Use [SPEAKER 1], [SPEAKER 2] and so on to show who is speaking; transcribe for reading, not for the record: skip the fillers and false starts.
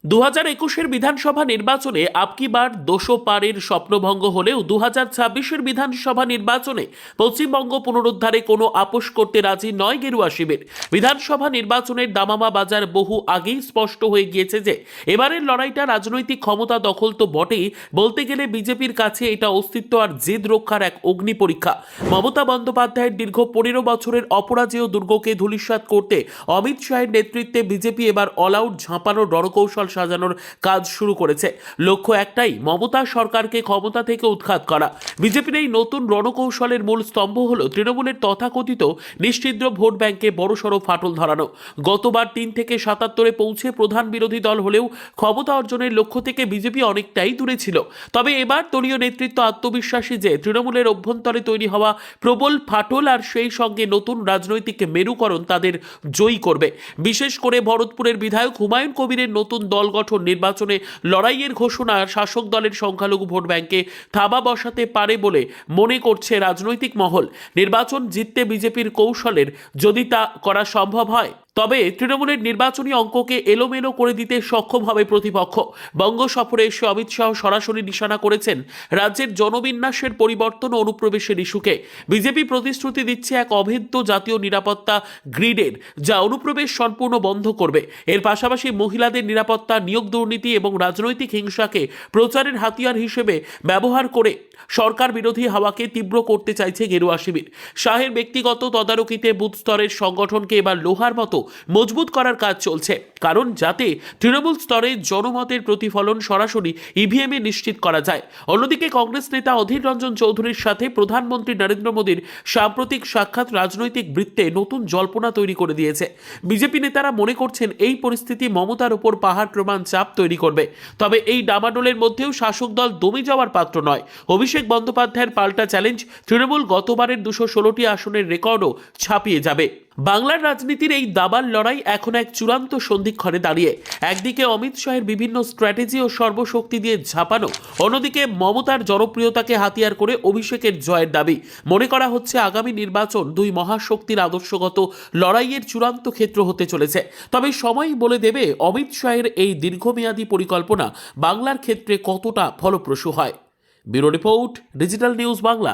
[SPEAKER 1] 2021-এর বিধানসভা নির্বাচনে আপকি বার 200 পারের স্বপ্নভঙ্গ হলেও 2026-এর বিধানসভা নির্বাচনে পশ্চিমবঙ্গ পুনরুদ্ধারে কোনো আপোষ করতে রাজি নয় গেরুয়া শিবির। বিধানসভা নির্বাচনের দামামা বাজার বহু আগেই স্পষ্ট হয়ে গিয়েছে যে এবারের লড়াইটা রাজনৈতিক ক্ষমতা দখল তো বটেই, বলতে গেলে বিজেপির কাছে এটা অস্তিত্ব আর জেদ রক্ষার এক অগ্নি পরীক্ষা। মমতা বন্দ্যোপাধ্যায়ের দীর্ঘ 15 বছরের অপরাজেয় দুর্গকে ধূলিসাৎ করতে অমিত শাহের নেতৃত্বে বিজেপি এবার অল আউট ঝাঁপানোর রণকৌশল সাজানোর কাজ শুরু করেছে। লক্ষ্য একটাই, মমতা সরকারকে ক্ষমতা থেকে উৎখাত করা। বিজেপির এই নতুন রণকৌশলের মূল স্তম্ভ হল তৃণমূলের তথাকথিত নিশ্চিদ্র ভোট ব্যাংকে বড়সড় ফাটল ধরানো। গতবার 3 থেকে 77-এ পৌঁছে প্রধান বিরোধী দল হলেও ক্ষমতা অর্জনের লক্ষ্য থেকে বিজেপি অনেকটাই দূরে ছিল। তবে এবার দলীয় নেতৃত্ব আত্মবিশ্বাসী যে তৃণমূলের অভ্যন্তরে তৈরি হওয়া প্রবল ফাটল আর সেই সঙ্গে নতুন রাজনৈতিক মেরুকরণ তাদের জয়ী করবে। বিশেষ করে ভরতপুরের বিধায়ক হুমায়ুন কবিরের নতুন দল গঠন নির্বাচনে লড়াইয়ের ঘোষণা শাসক দলের সংখ্যালঘু ভোট ব্যাংকে থাবা বসাতে পারে বলে মনে করছে রাজনৈতিক মহল। নির্বাচন জিততে বিজেপির কৌশলের যদি তা করা সম্ভব হয় তবে তৃণমূলের নির্বাচনী অঙ্ককে এলোমেলো করে দিতে সক্ষম হবে প্রতিপক্ষ। বঙ্গ সফরে এসে অমিত শাহ সরাসরি নিশানা করেছেন রাজ্যের জনবিন্যাসের পরিবর্তন ও অনুপ্রবেশের ইস্যুকে। বিজেপি প্রতিশ্রুতি দিচ্ছে এক অভেদ্য জাতীয় নিরাপত্তা গ্রিডের, যা অনুপ্রবেশ সম্পূর্ণ বন্ধ করবে। এর পাশাপাশি মহিলাদের নিরাপত্তা, নিয়োগ দুর্নীতি এবং রাজনৈতিক হিংসাকে প্রচারের হাতিয়ার হিসেবে ব্যবহার করে সরকার বিরোধী হাওয়াকে তীব্র করতে চাইছে গেরুয়া শিবির। শাহের ব্যক্তিগত তদারকিতে বুথ স্তরের সংগঠনকে এবার লোহার মতো মজবুত করার কাজ চলছে, কারণ যাতে তৃণমূল স্তরে জনমতের প্রতিফলন সরাসরি ইভিএমে নিশ্চিত করা যায়। অন্যদিকে কংগ্রেস নেতা অধীর রঞ্জন চৌধুরীর সাথে প্রধানমন্ত্রী নরেন্দ্র মোদীর সাম্প্রতিক সাক্ষাৎ রাজনৈতিক বৃত্তে নতুন জল্পনা তৈরি করে দিয়েছে। বিজেপি নেতারা মনে করছেন এই পরিস্থিতি মমতার উপর পাহাড় প্রমাণ চাপ তৈরি করবে। তবে এই ডামাডোলের মধ্যেও শাসক দল দমে যাওয়ার পাত্র নয়। অভিষেক বন্দ্যোপাধ্যায়ের পাল্টা চ্যালেঞ্জ, তৃণমূল গতবারের 216টি আসনের রেকর্ডও ছাপিয়ে যাবে। বাংলার রাজনীতির এই দাবার লড়াই এখন এক চূড়ান্ত সন্ধিক্ষণে দাঁড়িয়ে। একদিকে অমিত শাহের বিভিন্ন স্ট্র্যাটেজি ও সর্বশক্তি দিয়ে ঝাঁপানো, অন্যদিকে মমতার জনপ্রিয়তাকে হাতিয়ার করে অভিষেকের জয়ের দাবি। মনে করা হচ্ছে আগামী নির্বাচন দুই মহাশক্তির আদর্শগত লড়াইয়ের চূড়ান্ত ক্ষেত্র হতে চলেছে। তবে সময়ই বলে দেবে অমিত শাহের এই দীর্ঘমেয়াদী পরিকল্পনা বাংলার ক্ষেত্রে কতটা ফলপ্রসূ হয়। Bureau report, digital news Bangla.